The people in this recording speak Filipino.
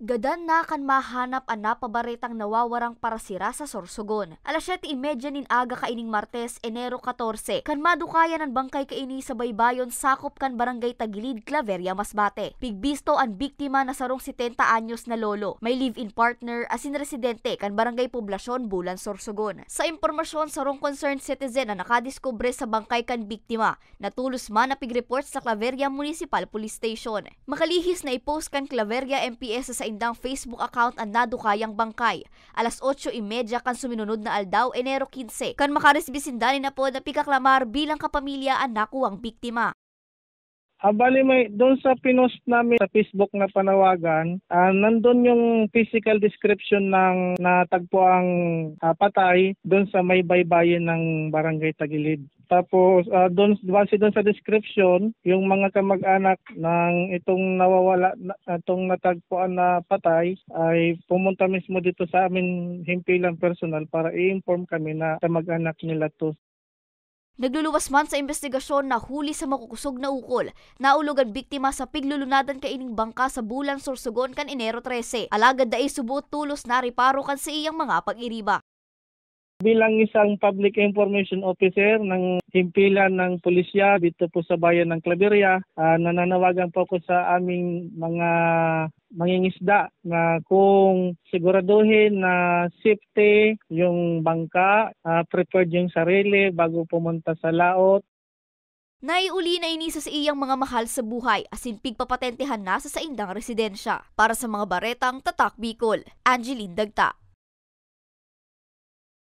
Gadan na kan mahanap ang napabaretang nawawarang parasira sa Sorsogon. Alas 7:30 nin aga kaining Martes, Enero 14, kan madukayan ang bangkay kaini sa baybayon sakop kan Barangay Tagilid, Claveria, Masbate. Pigbisto ang biktima na sarong 70 anyos na lolo. May live-in partner asin residente kan Barangay Poblasyon, Bulan, Sorsogon. Sa impormasyon, sarong concerned citizen na nakadiskubre sa bangkay kan biktima, natulos man na pig-report sa Claveria Municipal Police Station. Makalihis na i-post kan Claveria MPS sa indang Facebook account ang nadukayang bangkay. Alas 8:30 kan suminunod na aldaw, Enero 15, kan makaresbisindani na po na pikaklamar bilang kapamilya ang nakuwang biktima. Bali may doon sa pinost namin sa Facebook na panawagan, nandun yung physical description ng natagpuang patay doon sa may baybayin ng Barangay Tagilid. Tapos doon sa description, yung mga kamag-anak ng itong nawawala, itong natagpuan na patay ay pumunta mismo dito sa amin himpilang personal para i-inform kami na kamag-anak nila to. Nagluluwas man sa investigasyon na huli sa makukusog na ukol, naulog ang biktima sa piglulunadan kaining bangka sa Bulan, Sorsogon kan Enero 13. Alagad dai subuot tulos na riparo kan sa iyang mga pag-iriba. Bilang isang public information officer ng himpilan ng pulisya dito po sa bayan ng Claveria, nananawagan po ako sa aming mga mangingisda na kung siguraduhin na safety yung bangka, prepared yung sarili bago pumunta sa laot. Naiuli na inisa sa iyang mga mahal sa buhay asin pigpapatentehan na sa indang residensya. Para sa mga baretang Tatak Bicol, Angeline Dagta.